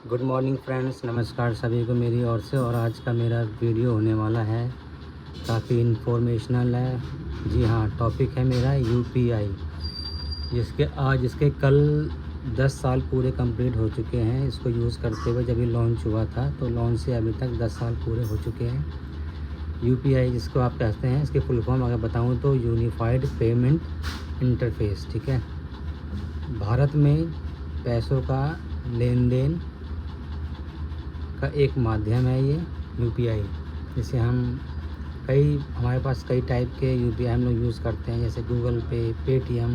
Good morning friends, नमस्कार सभी को मेरी ओर से। और आज का मेरा वीडियो होने वाला है काफ़ी इन्फॉर्मेशनल है। जी हाँ, टॉपिक है मेरा यूपीआई, जिसके कल 10 साल पूरे कंप्लीट हो चुके हैं इसको यूज़ करते हुए। जब ये लॉन्च हुआ था तो लॉन्च से अभी तक 10 साल पूरे हो चुके हैं। यूपीआई जिसको आप कहते हैं, इसके फुल फॉर्म अगर बताऊँ तो यूनिफाइड पेमेंट इंटरफेस। ठीक है, भारत में पैसों का लेन देन का एक माध्यम है ये यूपीआई। जिसे हमारे पास कई टाइप के यूपीआई हम लोग यूज़ करते हैं, जैसे गूगल पे, पेटीएम,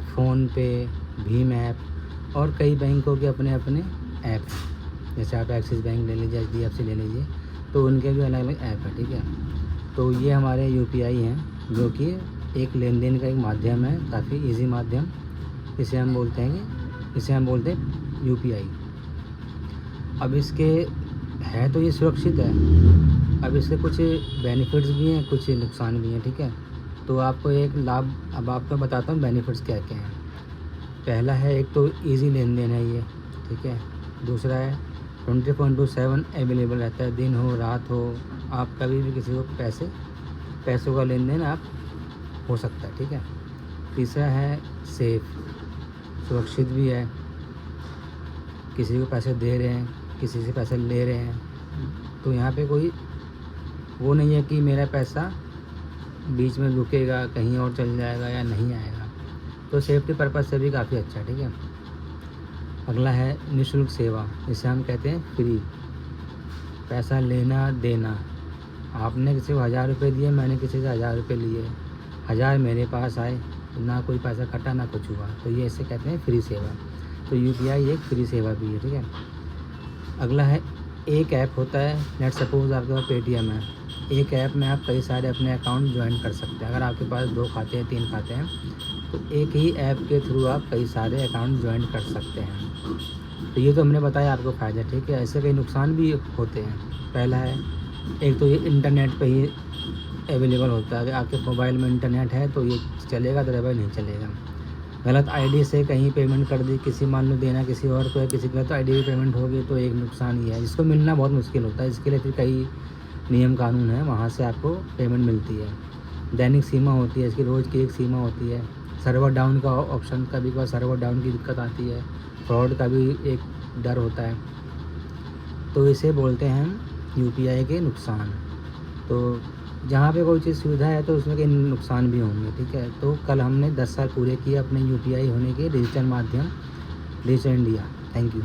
फ़ोनपे, भीम ऐप और कई बैंकों के अपने अपने ऐप हैं। जैसे आप एक्सिस बैंक ले लीजिए, एचडीएफसी ले लीजिए, तो उनके भी अलग अलग ऐप है। ठीक है, तो ये हमारे यूपीआई हैं जो कि एक लेन देन का एक माध्यम है, काफ़ी ईजी माध्यम। इसे हम बोलते हैं यूपीआई। अब इसके है तो ये सुरक्षित है। अब इसके कुछ बेनिफिट्स भी हैं, कुछ नुकसान भी हैं। ठीक है, तो आपको एक लाभ अब आपको बताता हूँ बेनिफिट्स क्या क्या हैं। पहला है, एक तो इजी लेन देन है ये। ठीक है, दूसरा है 24/7 अवेलेबल रहता है, दिन हो रात हो, आप कभी भी किसी को पैसों का लेन देन आप हो सकता है। ठीक है, तीसरा है सेफ, सुरक्षित भी है। किसी को पैसे दे रहे हैं, किसी से पैसे ले रहे हैं, तो यहाँ पे कोई वो नहीं है कि मेरा पैसा बीच में रुकेगा, कहीं और चल जाएगा या नहीं आएगा। तो सेफ्टी पर्पज़ से भी काफ़ी अच्छा है। ठीक है, अगला है निःशुल्क सेवा, जिसे हम कहते हैं फ्री। पैसा लेना देना, आपने किसी को 1000 रुपये दिए, मैंने किसी से 1000 रुपये लिए, 1000 मेरे पास आए, ना कोई पैसा कटा ना कुछ हुआ, तो ये इसे कहते हैं फ्री सेवा। तो यूपीआई एक फ्री सेवा भी है। ठीक है, अगला है एक ऐप होता है। लेट सपोज आपके पास पेटीएम है, एक ऐप में आप कई सारे अपने अकाउंट ज्वाइन कर सकते हैं। अगर आपके पास 2 खाते हैं, 3 खाते हैं, तो एक ही ऐप के थ्रू आप कई सारे अकाउंट ज्वाइन कर सकते हैं। तो ये तो हमने बताया आपको फ़ायदा। ठीक है, ऐसे कई नुकसान भी होते हैं। पहला है, एक तो ये इंटरनेट पे ही अवेलेबल होता है। अगर आपके मोबाइल में इंटरनेट है तो ये चलेगा, अदरवाइज़ नहीं चलेगा। गलत आईडी से कहीं पेमेंट कर दी, किसी मान लो देना किसी और को है, किसी गलत आईडी पे पेमेंट होगी तो एक नुकसान ही है, जिसको मिलना बहुत मुश्किल होता है। इसके लिए फिर कई नियम कानून हैं, वहाँ से आपको पेमेंट मिलती है। दैनिक सीमा होती है इसकी, रोज़ की एक सीमा होती है। सर्वर डाउन का ऑप्शन, कभी कभार सर्वर डाउन की दिक्कत आती है, फ्रॉड का भी एक डर होता है। तो इसे बोलते हैं हम यूपीआई के नुकसान। तो जहाँ पे कोई चीज़ सुविधा है तो उसमें कई नुकसान भी होंगे। ठीक है, तो कल हमने 10 साल पूरे किए अपने यूपीआई होने के डिजिटल माध्यम, डिजिटल इंडिया। Thank you.